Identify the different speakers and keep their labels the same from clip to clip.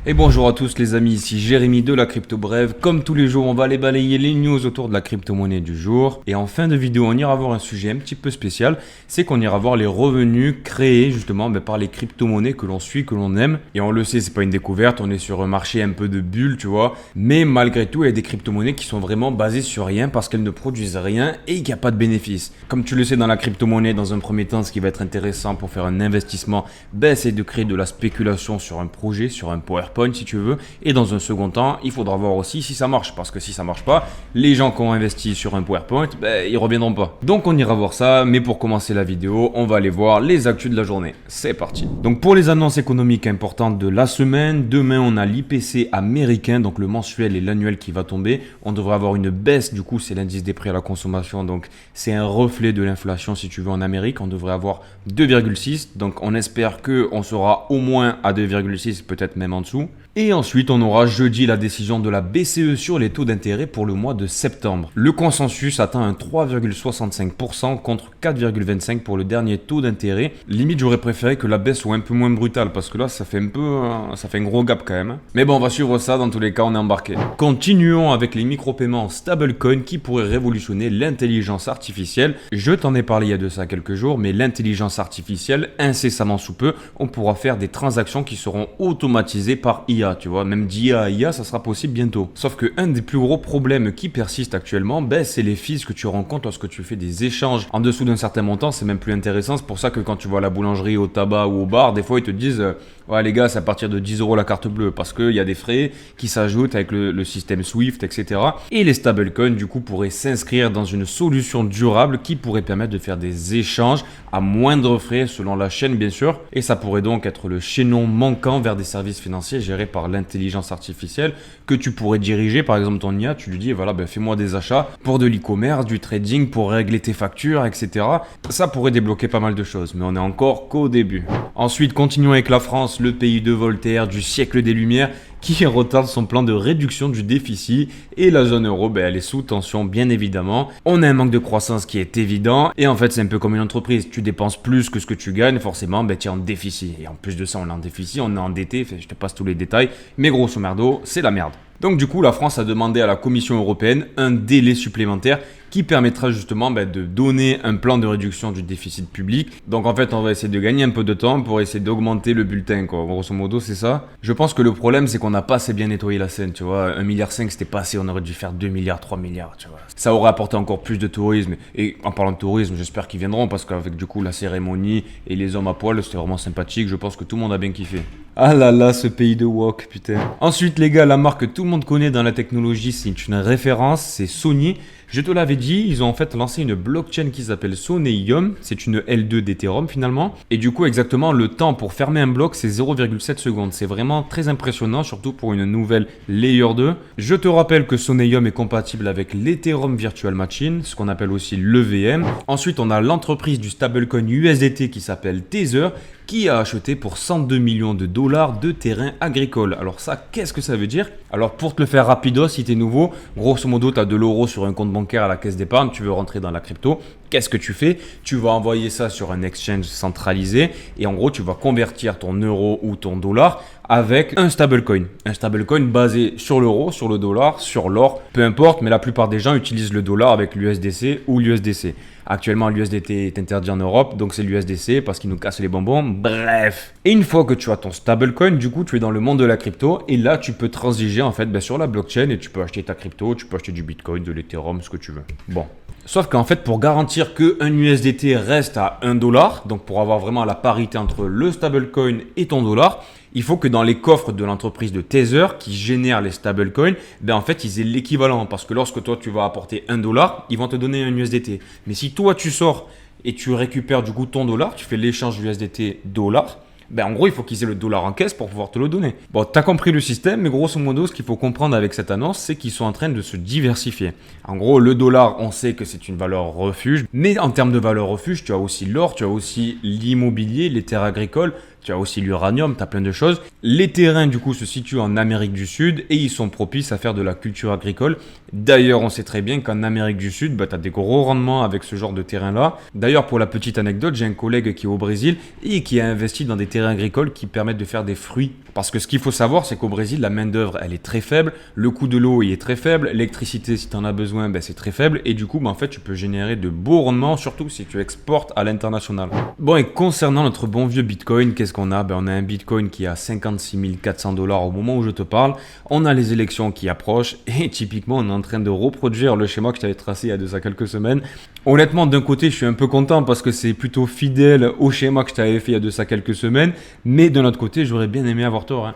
Speaker 1: Et bonjour à tous les amis, ici Jérémy de la Crypto Brève. Comme tous les jours, on va aller balayer les news autour de la crypto-monnaie du jour. Et en fin de vidéo, on ira voir un sujet un petit peu spécial. C'est qu'on ira voir les revenus créés justement par les crypto-monnaies que l'on suit, que l'on aime. Et on le sait, c'est pas une découverte, on est sur un marché un peu de bulle, tu vois. Mais malgré tout, il y a des crypto-monnaies qui sont vraiment basées sur rien parce qu'elles ne produisent rien et qu'il n'y a pas de bénéfice. Comme tu le sais, dans la crypto-monnaie, dans un premier temps, ce qui va être intéressant pour faire un investissement, c'est de créer de la spéculation sur un projet, sur un PowerPoint si tu veux, et dans un second temps il faudra voir aussi si ça marche, parce que si ça marche pas, les gens qui ont investi sur un PowerPoint, ils reviendront pas. Donc on ira voir ça, mais pour commencer la vidéo, on va aller voir les actus de la journée. C'est parti. Donc pour les annonces économiques importantes de la semaine, demain on a l'IPC américain, donc le mensuel et l'annuel qui va tomber. On devrait avoir une baisse, du coup c'est l'indice des prix à la consommation, donc c'est un reflet de l'inflation si tu veux en Amérique. On devrait avoir 2,6, donc on espère qu'on sera au moins à 2,6, peut-être même en dessous. Et ensuite, on aura jeudi la décision de la BCE sur les taux d'intérêt pour le mois de septembre. Le consensus atteint un 3,65% contre 4,25% pour le dernier taux d'intérêt. Limite, j'aurais préféré que la baisse soit un peu moins brutale parce que là, ça fait un gros gap quand même. Mais bon, on va suivre ça, dans tous les cas, on est embarqué. Continuons avec les micro-paiements stablecoin qui pourraient révolutionner l'intelligence artificielle. Je t'en ai parlé il y a de ça quelques jours, mais l'intelligence artificielle, incessamment sous peu, on pourra faire des transactions qui seront automatisées par IA. Tu vois, même d'IA à IA, ça sera possible bientôt. Sauf que un des plus gros problèmes qui persistent actuellement, c'est les fees que tu rencontres lorsque tu fais des échanges en dessous d'un certain montant. C'est même plus intéressant. C'est pour ça que quand tu vas à la boulangerie, au tabac ou au bar, des fois ils te disent ouais les gars, c'est à partir de 10 € la carte bleue, parce qu'il y a des frais qui s'ajoutent avec le système Swift, etc. Et les stablecoins du coup pourraient s'inscrire dans une solution durable qui pourrait permettre de faire des échanges à moindre frais selon la chaîne bien sûr. Et ça pourrait donc être le chaînon manquant vers des services financiers gérés par l'intelligence artificielle que tu pourrais diriger. Par exemple ton IA, tu lui dis voilà fais-moi des achats pour de l'e-commerce, du trading, pour régler tes factures, etc. Ça pourrait débloquer pas mal de choses, mais on est encore qu'au début. Ensuite, continuons avec la France, le pays de Voltaire, du siècle des Lumières, qui retarde son plan de réduction du déficit, et la zone euro, elle est sous tension bien évidemment. On a un manque de croissance qui est évident, et en fait c'est un peu comme une entreprise, tu dépenses plus que ce que tu gagnes, forcément tu es en déficit, et en plus de ça on est en déficit, on est endetté, je te passe tous les détails, mais grosso merdo c'est la merde. Donc du coup la France a demandé à la Commission européenne un délai supplémentaire qui permettra justement de donner un plan de réduction du déficit public. Donc en fait on va essayer de gagner un peu de temps pour essayer d'augmenter le bulletin quoi. Grosso modo c'est ça. Je pense que le problème c'est qu'on n'a pas assez bien nettoyé la scène, tu vois. 1,5 milliard c'était pas assez, on aurait dû faire 2 milliards, 3 milliards, tu vois. Ça aurait apporté encore plus de tourisme. Et en parlant de tourisme, j'espère qu'ils viendront parce qu'avec du coup la cérémonie et les hommes à poil c'était vraiment sympathique. Je pense que tout le monde a bien kiffé. Ah là là, ce pays de wok, putain. Ensuite les gars, la marque que tout le monde connaît dans la technologie, c'est une référence, c'est Sony. Je te l'avais dit, ils ont en fait lancé une blockchain qui s'appelle Soneum. C'est une L2 d'Ethereum finalement. Et du coup, exactement, le temps pour fermer un bloc, c'est 0,7 secondes. C'est vraiment très impressionnant, surtout pour une nouvelle Layer 2. Je te rappelle que Soneum est compatible avec l'Ethereum Virtual Machine, ce qu'on appelle aussi l'EVM. Ensuite, on a l'entreprise du stablecoin USDT qui s'appelle Tether, qui a acheté pour 102 millions de dollars de terrains agricoles. Alors ça, qu'est-ce que ça veut dire? Alors pour te le faire rapido, si tu es nouveau, grosso modo, tu as de l'euro sur un compte bancaire à la caisse d'épargne, tu veux rentrer dans la crypto. Qu'est-ce que tu fais? Tu vas envoyer ça sur un exchange centralisé et en gros, tu vas convertir ton euro ou ton dollar avec un stablecoin. Un stablecoin basé sur l'euro, sur le dollar, sur l'or, peu importe, mais la plupart des gens utilisent le dollar avec l'USDC ou l'USDC. Actuellement, l'USDT est interdit en Europe, donc c'est l'USDC parce qu'il nous casse les bonbons. Bref. Et une fois que tu as ton stablecoin, du coup, tu es dans le monde de la crypto et là, tu peux transiger en fait sur la blockchain et tu peux acheter ta crypto, tu peux acheter du Bitcoin, de l'Ethereum, ce que tu veux. Bon. Sauf qu'en fait, pour garantir qu'un USDT reste à 1 dollar, donc pour avoir vraiment la parité entre le stablecoin et ton dollar, il faut que dans les coffres de l'entreprise de Tether qui génère les stablecoins, en fait, ils aient l'équivalent. Parce que lorsque toi, tu vas apporter 1 dollar, ils vont te donner un USDT. Mais si toi, tu sors et tu récupères du coup ton dollar, tu fais l'échange USDT dollar, en gros, il faut qu'ils aient le dollar en caisse pour pouvoir te le donner. Bon, t'as compris le système, mais grosso modo, ce qu'il faut comprendre avec cette annonce, c'est qu'ils sont en train de se diversifier. En gros, le dollar, on sait que c'est une valeur refuge, mais en termes de valeur refuge, tu as aussi l'or, tu as aussi l'immobilier, les terres agricoles, tu as aussi l'uranium, tu as plein de choses. Les terrains du coup se situent en Amérique du Sud et ils sont propices à faire de la culture agricole. D'ailleurs, on sait très bien qu'en Amérique du Sud, tu as des gros rendements avec ce genre de terrain-là. D'ailleurs, pour la petite anecdote, j'ai un collègue qui est au Brésil et qui a investi dans des terrains agricoles qui permettent de faire des fruits. Parce que ce qu'il faut savoir, c'est qu'au Brésil, la main-d'œuvre, elle est très faible, le coût de l'eau il est très faible, l'électricité, si tu en as besoin, c'est très faible, et du coup, en fait, tu peux générer de beaux rendements, surtout si tu exportes à l'international. Bon, et concernant notre bon vieux Bitcoin, qu'est-ce qu'on a? On a un Bitcoin qui est à 56 400 $ au moment où je te parle, on a les élections qui approchent, et typiquement, on est en train de reproduire le schéma que je t'avais tracé il y a de ça quelques semaines. Honnêtement, d'un côté, je suis un peu content parce que c'est plutôt fidèle au schéma que je t'avais fait il y a de ça quelques semaines, mais d'un autre côté, j'aurais bien aimé avoir tort.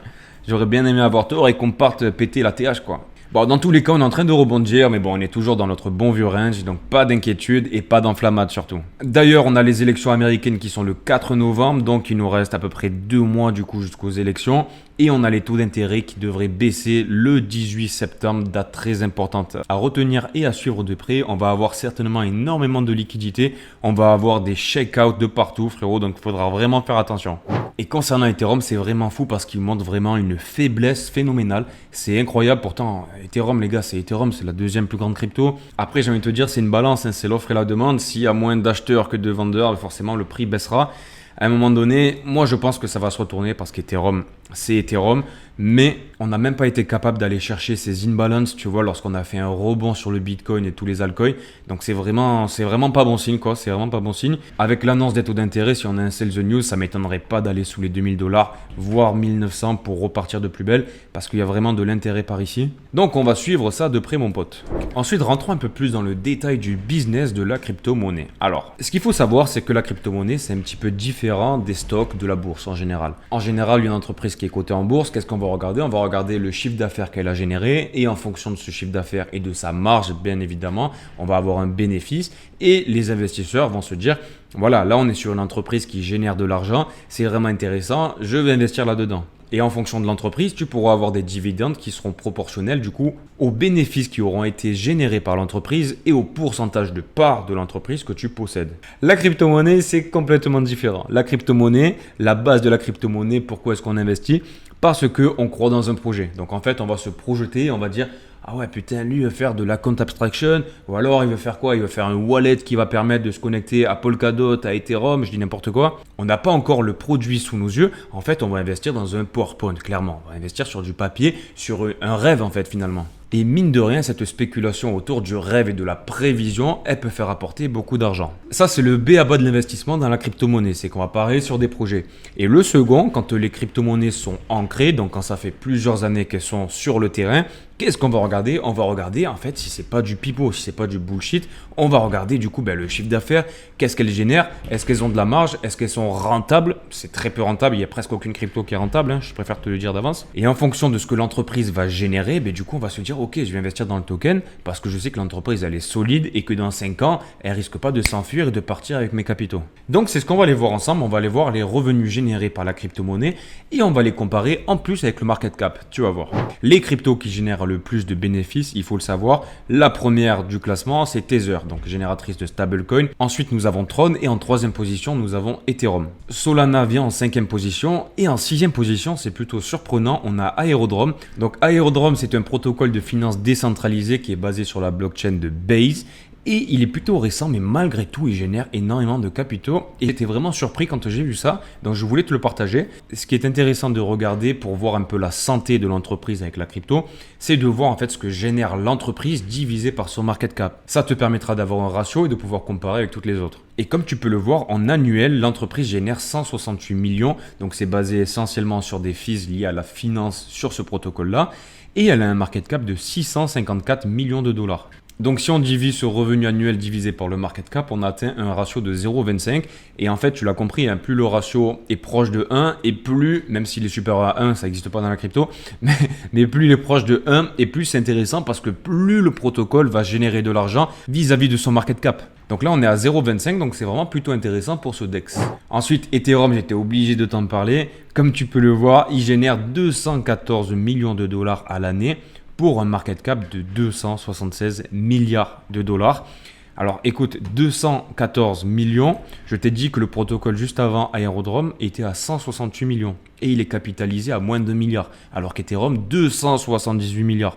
Speaker 1: J'aurais bien aimé avoir tort et qu'on parte péter la TH, quoi. Bon, dans tous les cas, on est en train de rebondir, mais bon, on est toujours dans notre bon vieux range, donc pas d'inquiétude et pas d'enflammade surtout. D'ailleurs, on a les élections américaines qui sont le 4 novembre, donc il nous reste à peu près 2 mois du coup jusqu'aux élections. Et on a les taux d'intérêt qui devraient baisser le 18 septembre, date très importante à retenir et à suivre de près. On va avoir certainement énormément de liquidités. On va avoir des shake-out de partout, frérot, donc il faudra vraiment faire attention. Et concernant Ethereum, c'est vraiment fou parce qu'il montre vraiment une faiblesse phénoménale. C'est incroyable, pourtant, Ethereum, les gars, c'est Ethereum, c'est la deuxième plus grande crypto. Après, j'ai envie de te dire, c'est une balance, c'est l'offre et la demande. S'il y a moins d'acheteurs que de vendeurs, forcément, le prix baissera. À un moment donné, moi je pense que ça va se retourner parce qu'Ethereum, c'est Ethereum, mais on n'a même pas été capable d'aller chercher ces imbalances, tu vois, lorsqu'on a fait un rebond sur le Bitcoin et tous les altcoins. Donc c'est vraiment pas bon signe, quoi. C'est vraiment pas bon signe. Avec l'annonce des taux d'intérêt, si on a un sell the news, ça m'étonnerait pas d'aller sous les 2000 $, voire 1900 pour repartir de plus belle, parce qu'il y a vraiment de l'intérêt par ici. Donc on va suivre ça de près, mon pote. Ensuite, rentrons un peu plus dans le détail du business de la crypto-monnaie. Alors, ce qu'il faut savoir, c'est que la crypto-monnaie, c'est un petit peu différent des stocks de la bourse en général. En général, une entreprise qui est cotée en bourse, qu'est-ce qu'on va regarder? On va regarder le chiffre d'affaires qu'elle a généré et en fonction de ce chiffre d'affaires et de sa marge, bien évidemment, on va avoir un bénéfice et les investisseurs vont se dire, voilà, là on est sur une entreprise qui génère de l'argent, c'est vraiment intéressant, je vais investir là-dedans. Et en fonction de l'entreprise, tu pourras avoir des dividendes qui seront proportionnels du coup aux bénéfices qui auront été générés par l'entreprise et au pourcentage de part de l'entreprise que tu possèdes. La crypto-monnaie, c'est complètement différent. La crypto-monnaie, la base de la crypto-monnaie, pourquoi est-ce qu'on investit? Parce qu'on croit dans un projet. Donc en fait, on va se projeter, on va dire, ah ouais, putain, lui, il veut faire de la compte abstraction, ou alors il veut faire quoi? Il veut faire un wallet qui va permettre de se connecter à Polkadot, à Ethereum, je dis n'importe quoi. On n'a pas encore le produit sous nos yeux. En fait, on va investir dans un PowerPoint, clairement. On va investir sur du papier, sur un rêve, en fait, finalement. Et mine de rien, cette spéculation autour du rêve et de la prévision, elle peut faire apporter beaucoup d'argent. Ça, c'est le B à bas de l'investissement dans la crypto-monnaie, c'est qu'on va parier sur des projets. Et le second, quand les crypto-monnaies sont ancrées, donc quand ça fait plusieurs années qu'elles sont sur le terrain, qu'est-ce qu'on va regarder? On va regarder en fait si c'est pas du pipeau, si c'est pas du bullshit, on va regarder du coup le chiffre d'affaires, qu'est-ce qu'elles génèrent, est-ce qu'elles ont de la marge, est-ce qu'elles sont rentables? C'est très peu rentable, il y a presque aucune crypto qui est rentable, je préfère te le dire d'avance. Et en fonction de ce que l'entreprise va générer, du coup on va se dire ok, je vais investir dans le token parce que je sais que l'entreprise elle est solide et que dans 5 ans, elle risque pas de s'enfuir et de partir avec mes capitaux. Donc c'est ce qu'on va aller voir ensemble, on va aller voir les revenus générés par la crypto-monnaie et on va les comparer en plus avec le market cap, tu vas voir. Les cryptos qui génèrent le plus de bénéfices, il faut le savoir, la première du classement c'est Tether, donc génératrice de stablecoin. Ensuite nous avons Tron et en troisième position nous avons Ethereum. Solana vient en cinquième position et en sixième position, c'est plutôt surprenant, on a Aerodrome. Donc Aerodrome c'est un protocole de finance décentralisé qui est basé sur la blockchain de Base. Et il est plutôt récent, mais malgré tout, il génère énormément de capitaux. Et j'étais vraiment surpris quand j'ai vu ça, donc je voulais te le partager. Ce qui est intéressant de regarder pour voir un peu la santé de l'entreprise avec la crypto, c'est de voir en fait ce que génère l'entreprise divisé par son market cap. Ça te permettra d'avoir un ratio et de pouvoir comparer avec toutes les autres. Et comme tu peux le voir, en annuel, l'entreprise génère 168 millions. Donc c'est basé essentiellement sur des fees liés à la finance sur ce protocole-là. Et elle a un market cap de 654 millions de dollars. Donc si on divise ce revenu annuel divisé par le market cap, on atteint un ratio de 0,25. Et en fait, tu l'as compris, plus le ratio est proche de 1 et plus, même s'il est supérieur à 1, ça n'existe pas dans la crypto, mais plus il est proche de 1 et plus c'est intéressant parce que plus le protocole va générer de l'argent vis-à-vis de son market cap. Donc là, on est à 0,25, donc c'est vraiment plutôt intéressant pour ce DEX. Ensuite, Ethereum, j'étais obligé de t'en parler. Comme tu peux le voir, il génère 214 millions de dollars à l'année, pour un market cap de 276 milliards de dollars. Alors écoute, 214 millions, je t'ai dit que le protocole juste avant Aerodrome était à 168 millions et il est capitalisé à moins de 2 milliards, alors qu'Ethereum 278 milliards.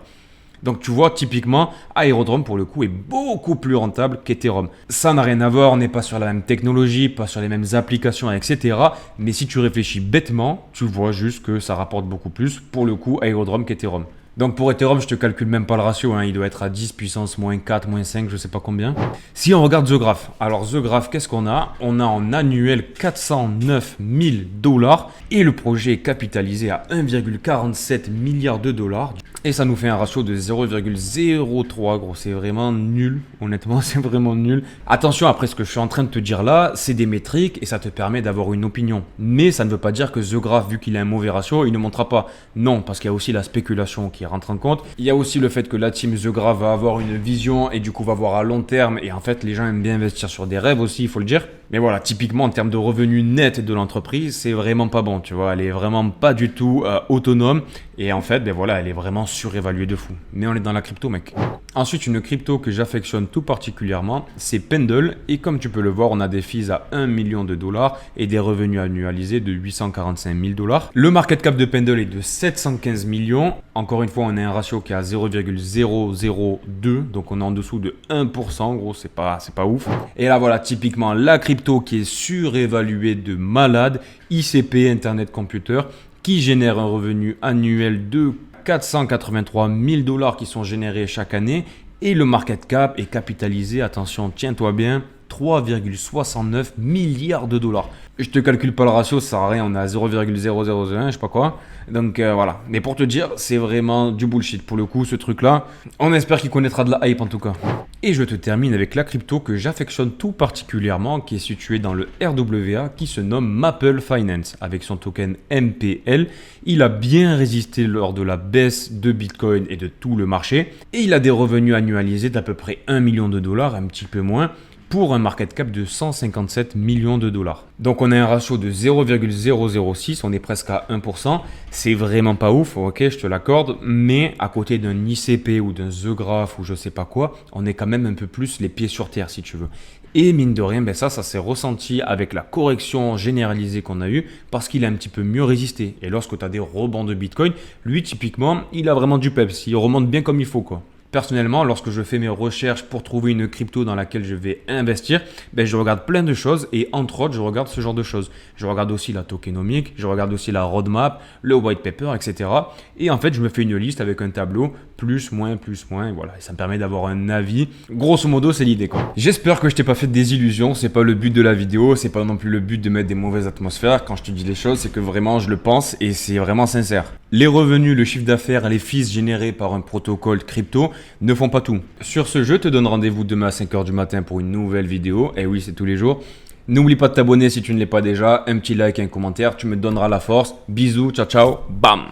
Speaker 1: Donc tu vois, typiquement, Aerodrome pour le coup est beaucoup plus rentable qu'Ethereum. Ça n'a rien à voir, on n'est pas sur la même technologie, pas sur les mêmes applications, etc. Mais si tu réfléchis bêtement, tu vois juste que ça rapporte beaucoup plus pour le coup Aerodrome qu'Ethereum. Donc pour Ethereum, je te calcule même pas le ratio, hein. Il doit être à 10 puissance moins 4, moins 5, je sais pas combien. Si on regarde The Graph, alors The Graph, qu'est-ce qu'on a? On a en annuel 409 000 dollars et le projet est capitalisé à 1,47 milliard de dollars. Et ça nous fait un ratio de 0,03, gros, c'est vraiment nul, honnêtement, c'est vraiment nul. Attention, après ce que je suis en train de te dire là, c'est des métriques et ça te permet d'avoir une opinion. Mais ça ne veut pas dire que The Graph, vu qu'il a un mauvais ratio, il ne montrera pas. Non, parce qu'il y a aussi la spéculation qui rentre en compte. Il y a aussi le fait que la team The Graph va avoir une vision et du coup va voir à long terme. Et en fait, les gens aiment bien investir sur des rêves aussi, il faut le dire. Mais voilà, typiquement en termes de revenus nets de l'entreprise, c'est vraiment pas bon, tu vois. Elle est vraiment pas du tout autonome. Et en fait, ben voilà, elle est vraiment surévaluée de fou. Mais on est dans la crypto, mec. Ensuite, une crypto que j'affectionne tout particulièrement, c'est Pendle. Et comme tu peux le voir, on a des fees à 1 million de dollars et des revenus annualisés de 845 000 dollars. Le market cap de Pendle est de 715 millions. Encore une fois, on a un ratio qui est à 0,002. Donc, on est en dessous de 1%. Gros, c'est pas ouf. Et là, voilà, typiquement, la crypto qui est surévaluée de malade. ICP, Internet Computer, qui génère un revenu annuel de 483 000 dollars qui sont générés chaque année et le market cap est capitalisé, attention, tiens-toi bien, 3,69 milliards de dollars. Je te calcule pas le ratio, ça sert à rien, on est à 0,0001, je sais pas quoi. Donc voilà, mais pour te dire, c'est vraiment du bullshit pour le coup ce truc là. On espère qu'il connaîtra de la hype en tout cas. Et je te termine avec la crypto que j'affectionne tout particulièrement, qui est située dans le RWA, qui se nomme Maple Finance. Avec son token MPL, il a bien résisté lors de la baisse de Bitcoin et de tout le marché. Et il a des revenus annualisés d'à peu près 1 million de dollars, un petit peu moins, pour un market cap de 157 millions de dollars. Donc on a un ratio de 0,006, on est presque à 1%. C'est vraiment pas ouf, ok, je te l'accorde, mais à côté d'un ICP ou d'un The Graph ou je sais pas quoi, on est quand même un peu plus les pieds sur terre si tu veux. Et mine de rien, ben ça s'est ressenti avec la correction généralisée qu'on a eue parce qu'il a un petit peu mieux résisté. Et lorsque tu as des rebonds de Bitcoin, lui typiquement, il a vraiment du peps, il remonte bien comme il faut quoi. Personnellement, lorsque je fais mes recherches pour trouver une crypto dans laquelle je vais investir, ben je regarde plein de choses et entre autres, je regarde ce genre de choses. Je regarde aussi la tokenomique, je regarde aussi la roadmap, le white paper, etc. Et en fait, je me fais une liste avec un tableau, plus, moins, et voilà. Et ça me permet d'avoir un avis. Grosso modo, c'est l'idée quoi. J'espère que je t'ai pas fait des illusions, c'est pas le but de la vidéo, c'est pas non plus le but de mettre des mauvaises atmosphères. Quand je te dis les choses, c'est que vraiment je le pense et c'est vraiment sincère. Les revenus, le chiffre d'affaires, les fees générés par un protocole crypto ne font pas tout. Sur ce, je te donne rendez-vous demain à 5h du matin pour une nouvelle vidéo. Et oui, c'est tous les jours. N'oublie pas de t'abonner si tu ne l'es pas déjà. Un petit like et un commentaire, tu me donneras la force. Bisous, ciao, ciao, bam!